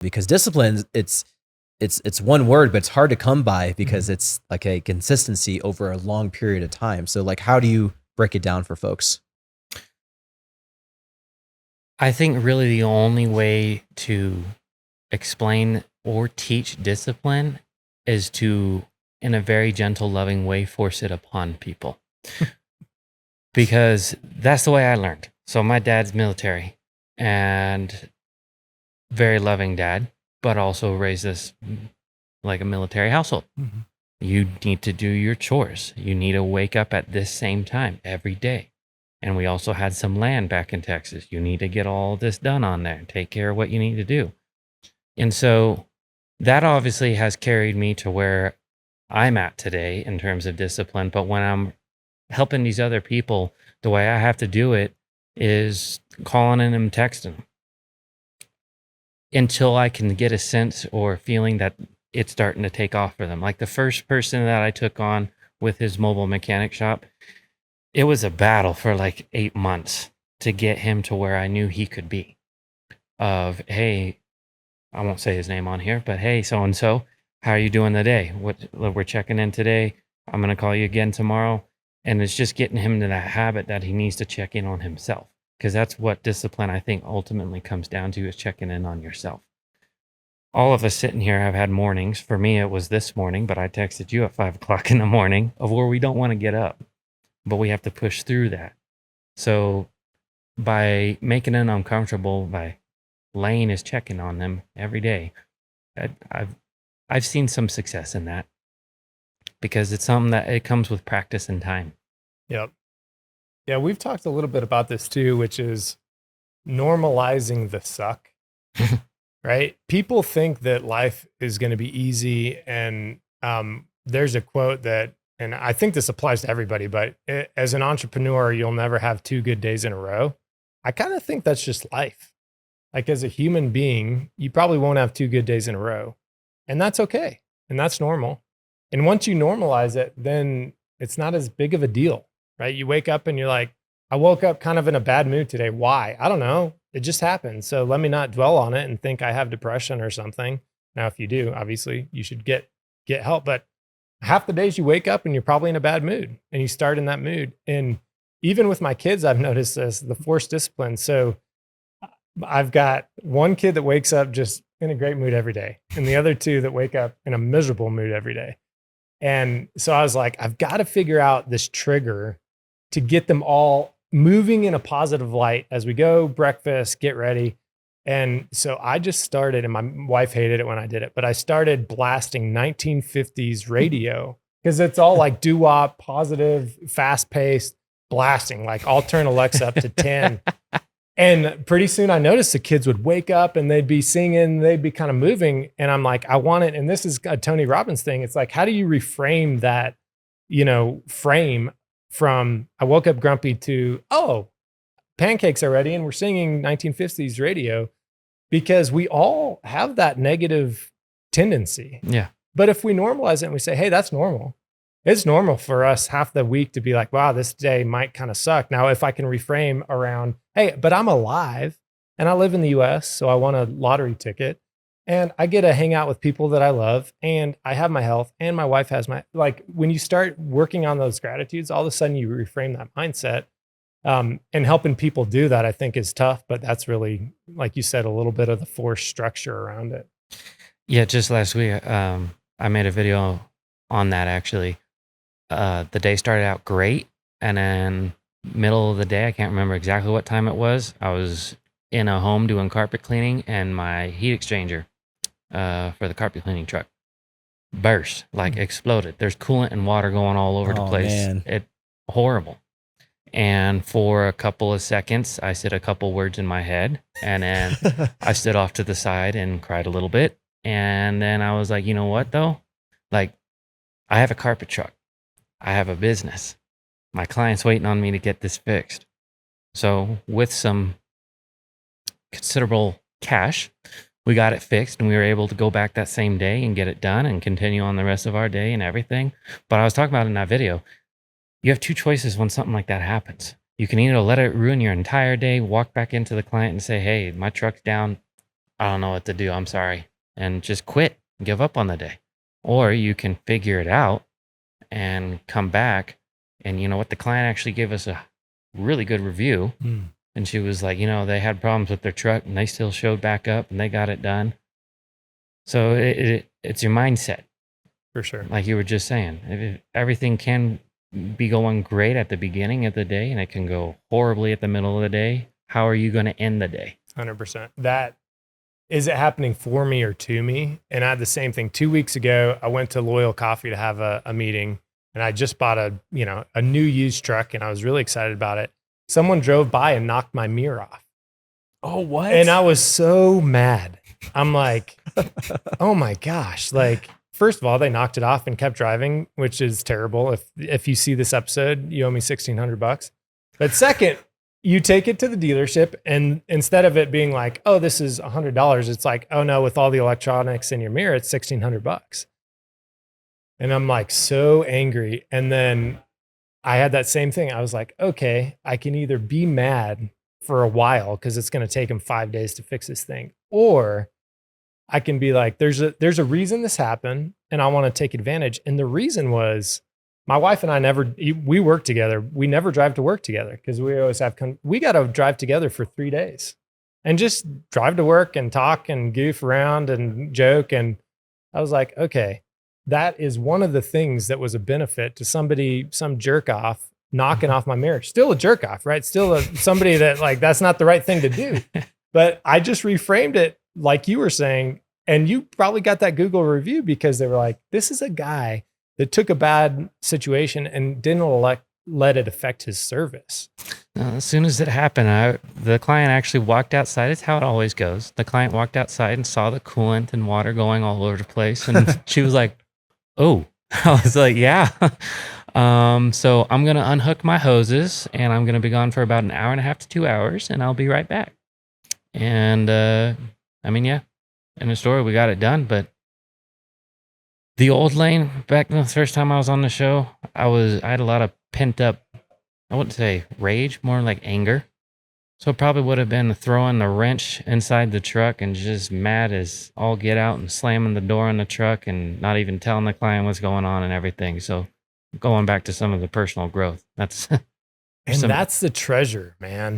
because discipline, it's one word, but it's hard to come by because it's like a consistency over a long period of time. So like, how do you break it down for folks? I think really the only way to explain or teach discipline is to, in a very gentle, loving way, force it upon people. Because that's the way I learned. So my dad's military and very loving dad, but also raised us like a military household. Mm-hmm. You need to do your chores. You need to wake up at this same time every day. And we also had some land back in Texas. You need to get all this done on there and take care of what you need to do. And so that obviously has carried me to where I'm at today in terms of discipline. But when I'm helping these other people, the way I have to do it is calling in and texting them until I can get a sense or feeling that it's starting to take off for them. Like the first person that I took on with his mobile mechanic shop, it was a battle for like 8 months to get him to where I knew he could be. Of, hey, I won't say his name on here, but hey, so-and-so, how are you doing today? We're checking in today. I'm going to call you again tomorrow. And it's just getting him to that habit that he needs to check in on himself. Because that's what discipline, I think, ultimately comes down to, is checking in on yourself. All of us sitting here have had mornings. For me, it was this morning, but I texted you at 5 o'clock in the morning of where we don't want to get up, but we have to push through that. So by making it uncomfortable, by Lane is checking on them every day, I've seen some success in that, because it's something that it comes with practice and time. Yep. Yeah, we've talked a little bit about this too, which is normalizing the suck, right? People think that life is going to be easy. And there's a quote that, and I think this applies to everybody, but as an entrepreneur, you'll never have 2 good days in a row. I kind of think that's just life. Like as a human being, you probably won't have 2 good days in a row. And that's okay. And that's normal. And once you normalize it, then it's not as big of a deal, right? You wake up and you're like, I woke up kind of in a bad mood today. Why? I don't know. It just happened. So let me not dwell on it and think I have depression or something. Now, if you do, obviously you should get help. But half the days you wake up and you're probably in a bad mood and you start in that mood. And even with my kids, I've noticed this, the forced discipline. So I've got one kid that wakes up just in a great mood every day, and the other 2 that wake up in a miserable mood every day. And so I was like, I've got to figure out this trigger to get them all moving in a positive light as we go, breakfast, get ready. And so I just started, and my wife hated it when I did it, but I started blasting 1950s radio because it's all like doo-wop, positive, fast paced blasting. Like I'll turn Alexa up to 10. And pretty soon I noticed the kids would wake up and they'd be singing, they'd be kind of moving. And I'm like, I want it. And this is a Tony Robbins thing. It's like, how do you reframe that, frame from I woke up grumpy to, oh, pancakes are ready and we're singing 1950s radio, because we all have that negative tendency. Yeah. But if we normalize it and we say, hey, that's normal. It's normal for us half the week to be like, wow, this day might kind of suck. Now, if I can reframe around, hey, but I'm alive and I live in the US, so I won a lottery ticket and I get to hang out with people that I love and I have my health and my wife has like when you start working on those gratitudes, all of a sudden you reframe that mindset. And helping people do that, I think, is tough, but that's really, like you said, a little bit of the force structure around it. Yeah, just last week, I made a video on that actually. The day started out great, and then middle of the day, I can't remember exactly what time it was, I was in a home doing carpet cleaning, and my heat exchanger for the carpet cleaning truck burst, like exploded. There's coolant and water going all over the place. Man. It horrible. And for a couple of seconds, I said a couple words in my head, and then I stood off to the side and cried a little bit. And then I was like, you know what though? Like, I have a carpet truck. I have a business. My client's waiting on me to get this fixed. So with some considerable cash, we got it fixed, and we were able to go back that same day and get it done and continue on the rest of our day and everything. But I was talking about in that video, you have 2 choices when something like that happens. You can either let it ruin your entire day, walk back into the client and say, hey, my truck's down. I don't know what to do. I'm sorry. And just quit, give up on the day. Or you can figure it out and come back. And you know what? The client actually gave us a really good review. And she was like, they had problems with their truck and they still showed back up and they got it done. So it's your mindset. For sure. Like you were just saying, everything can be going great at the beginning of the day and it can go horribly at the middle of the day. How are you going to end the day? 100%. That is it happening for me or to me? And I had the same thing 2 weeks ago. I went to Loyal Coffee to have a meeting, and I just bought a new used truck, and I was really excited about it. Someone drove by and knocked my mirror off. Oh, what? And I was so mad. I'm like, oh my gosh. Like, first of all, they knocked it off and kept driving, which is terrible. If you see this episode, you owe me $1,600. But second, you take it to the dealership, and instead of it being like, oh, this is $100, it's like, oh no, with all the electronics in your mirror, it's $1,600. And I'm like so angry. And then I had that same thing. I was like, okay, I can either be mad for a while because it's going to take him 5 days to fix this thing, or I can be like, there's a reason this happened, and I want to take advantage. And the reason was, my wife and I we work together. We never drive to work together because we always we got to drive together for 3 days and just drive to work and talk and goof around and joke. And I was like, okay, that is one of the things that was a benefit to somebody, some jerk off knocking off my mirror. Still a jerk off, right? Still somebody that like, that's not the right thing to do. But I just reframed it like you were saying. And you probably got that Google review because they were like, this is a guy that took a bad situation and didn't let it affect his service. As soon as it happened, the client actually walked outside. It's how it always goes. The client walked outside and saw the coolant and water going all over the place. And she was like, oh, I was like, yeah. So I'm going to unhook my hoses and I'm going to be gone for about an hour and a half to 2 hours and I'll be right back. And yeah, in the story, we got it done. But the old lane, back the first time I was on the show, I had a lot of pent up, I wouldn't say rage, more like anger. So it probably would have been throwing the wrench inside the truck and just mad as all get out and slamming the door on the truck and not even telling the client what's going on and everything. So going back to some of the personal growth, that's the treasure, man.